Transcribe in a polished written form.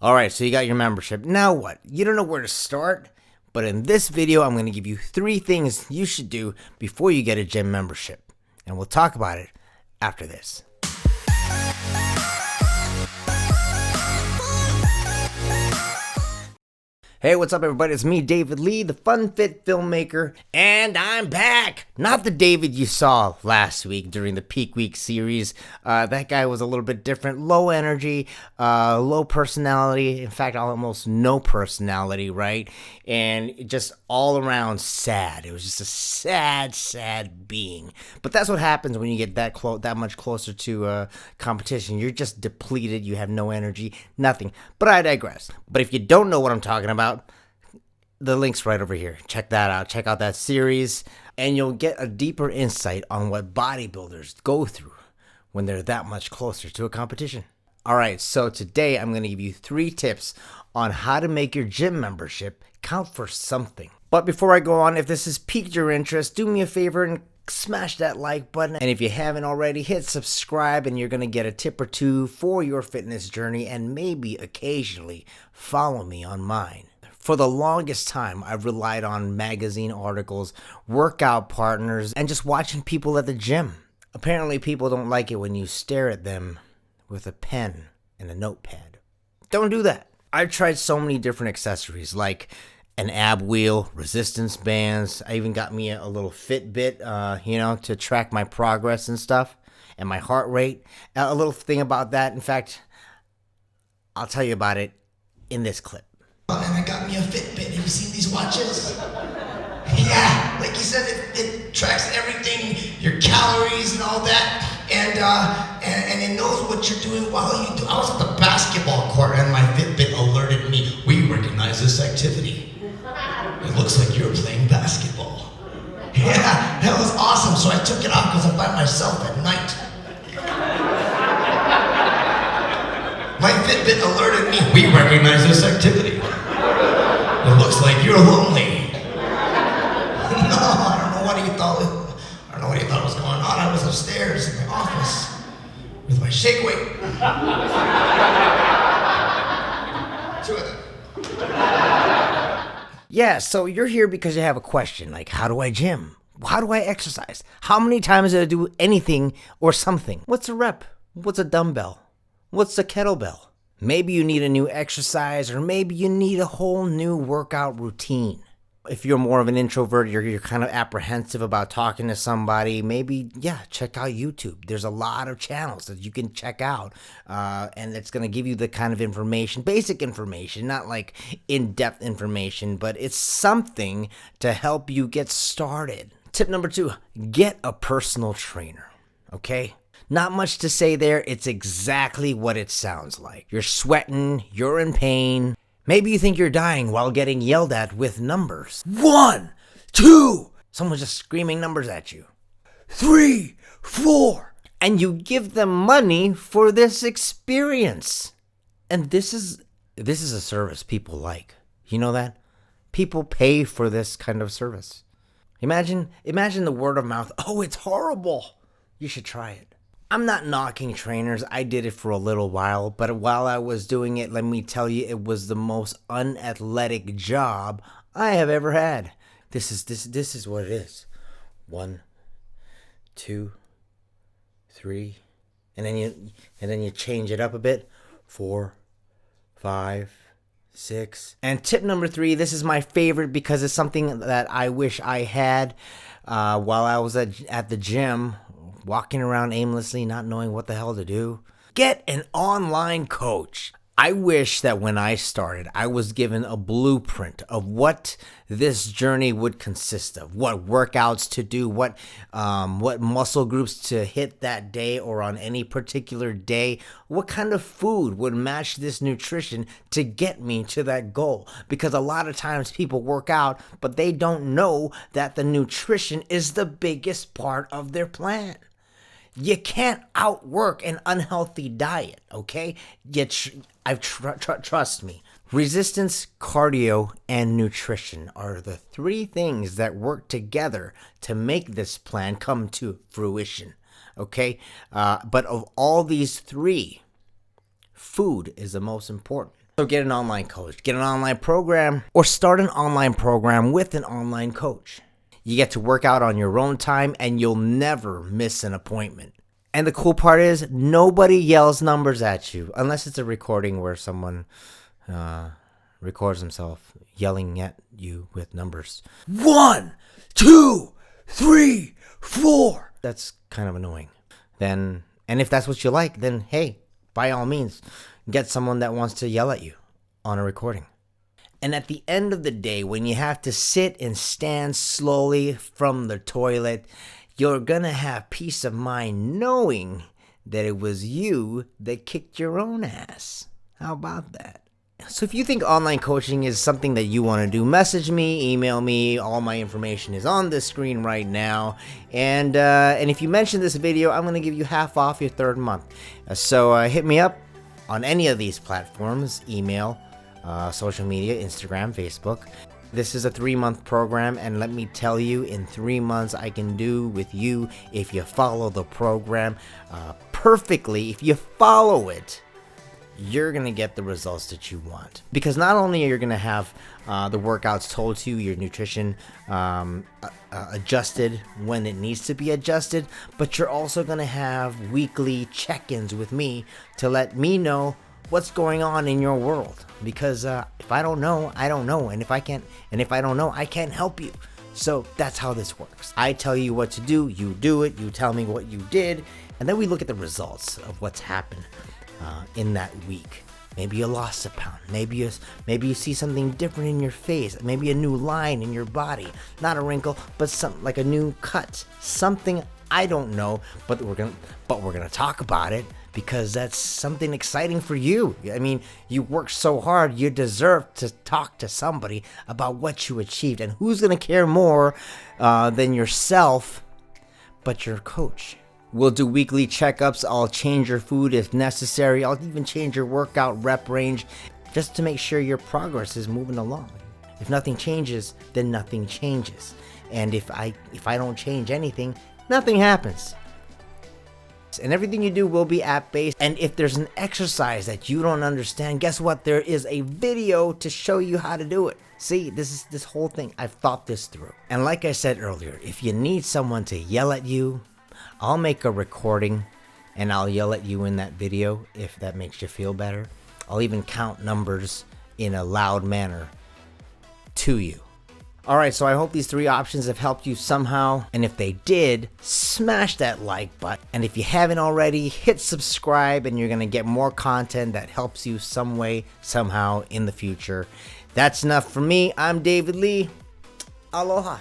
All right, so you got your membership. Now what? You don't know where to start? But in this video, I'm going to give you 3 things you should do before you get a gym membership. And we'll talk about it after this. Hey, what's up, everybody? It's me, David Lee, the Fun Fit filmmaker, and I'm back! Not the David you saw last week during the Peak Week series. That guy was a little bit different. Low energy, low personality. In fact, almost no personality, right? And just all around sad. It was just a sad being. But that's what happens when you get that much closer to competition. You're just depleted. You have no energy, nothing. But I digress. But if you don't know what I'm talking about, the link's right over here. Check that out. Check out that series, and you'll get a deeper insight on what bodybuilders go through when they're that much closer to a competition. All right, so today I'm going to give you 3 tips on how to make your gym membership count for something. But before I go on, if this has piqued your interest, do me a favor and smash that like button. And if you haven't already, hit subscribe, and you're going to get a tip or 2 for your fitness journey, and maybe occasionally follow me on mine. For the longest time, I've relied on magazine articles, workout partners, and just watching people at the gym. Apparently, people don't like it when you stare at them with a pen and a notepad. Don't do that. I've tried so many different accessories, like an ab wheel, resistance bands. I even got me a little Fitbit, to track my progress and stuff, and my heart rate. A little thing about that, in fact, I'll tell you about it in this clip. And I got me a Fitbit. Have you seen these watches? Yeah, like you said, it tracks everything, your calories and all that, and it knows what you're doing while you do. I was at the basketball court and my Fitbit alerted me, we recognize this activity. It looks like you're playing basketball. Yeah, that was awesome. So I took it off because I'm by myself at night. My Fitbit alerted me, we recognize this activity. It looks like you're lonely. No, I don't know what he thought was going on. I was upstairs in my office with my shake weight. 2 of them. Yeah, so you're here because you have a question, like, how do I gym? How do I exercise? How many times do I do anything or something? What's a rep? What's a dumbbell? What's a kettlebell? Maybe you need a new exercise, or maybe you need a whole new workout routine. If you're more of an introvert, you're kind of apprehensive about talking to somebody, maybe, check out YouTube. There's a lot of channels that you can check out, and it's going to give you the kind of information, basic information, not like in-depth information, but it's something to help you get started. Tip number 2, get a personal trainer, okay? Not much to say there. It's exactly what it sounds like. You're sweating, you're in pain. Maybe you think you're dying while getting yelled at with numbers. 1, 2. Someone's just screaming numbers at you. 3, 4. And you give them money for this experience. And this is a service people like. You know that? People pay for this kind of service. Imagine the word of mouth. Oh, it's horrible. You should try it. I'm not knocking trainers. I did it for a little while, but while I was doing it, let me tell you, it was the most unathletic job I have ever had. This is what it is. 1, 2, 3, and then you change it up a bit. 4, 5, 6. And tip number 3, this is my favorite because it's something that I wish I had while I was at the gym, walking around aimlessly, not knowing what the hell to do. Get an online coach. I wish that when I started, I was given a blueprint of what this journey would consist of, what workouts to do, what muscle groups to hit that day or on any particular day, what kind of food would match this nutrition to get me to that goal. Because a lot of times people work out, but they don't know that the nutrition is the biggest part of their plan. You can't outwork an unhealthy diet, okay? Trust me. Resistance, cardio, and nutrition are the 3 things that work together to make this plan come to fruition, okay? But of all these 3, food is the most important. So get an online coach, get an online program, or start an online program with an online coach. You get to work out on your own time and you'll never miss an appointment. And the cool part is nobody yells numbers at you unless it's a recording where someone records himself yelling at you with numbers. 1, 2, 3, 4. That's kind of annoying. And if that's what you like, then hey, by all means, get someone that wants to yell at you on a recording. And at the end of the day, when you have to sit and stand slowly from the toilet, you're gonna have peace of mind knowing that it was you that kicked your own ass. How about that? So if you think online coaching is something that you want to do, message me, email me. All my information is on the screen right now. And if you mention this video, I'm going to give you half off your third month. So hit me up on any of these platforms, email, social media, Instagram, Facebook. This is a 3-month program, and let me tell you, in 3 months, I can do with you, if you follow the program perfectly, if you follow it, you're going to get the results that you want. Because not only are you going to have the workouts told to you, your nutrition adjusted when it needs to be adjusted, but you're also going to have weekly check-ins with me to let me know what's going on in your world. Because if I don't know, I don't know. And if I don't know, I can't help you. So that's how this works. I tell you what to do, you do it, you tell me what you did, and then we look at the results of what's happened in that week. Maybe you lost a pound. Maybe you see something different in your face. Maybe a new line in your body. Not a wrinkle, but something like a new cut. Something I don't know, but we're gonna talk about it because that's something exciting for you. I mean, you worked so hard. You deserve to talk to somebody about what you achieved, and who's gonna care more than yourself, but your coach. We'll do weekly checkups. I'll change your food if necessary. I'll even change your workout rep range just to make sure your progress is moving along. If nothing changes, then nothing changes. And if I don't change anything, nothing happens. And everything you do will be app-based. And if there's an exercise that you don't understand, guess what? There is a video to show you how to do it. See, this whole thing, I've thought this through. And like I said earlier, if you need someone to yell at you, I'll make a recording and I'll yell at you in that video if that makes you feel better. I'll even count numbers in a loud manner to you. Alright, so I hope these 3 options have helped you somehow. And if they did, smash that like button. And if you haven't already, hit subscribe and you're going to get more content that helps you some way, somehow in the future. That's enough for me. I'm David Lee. Aloha.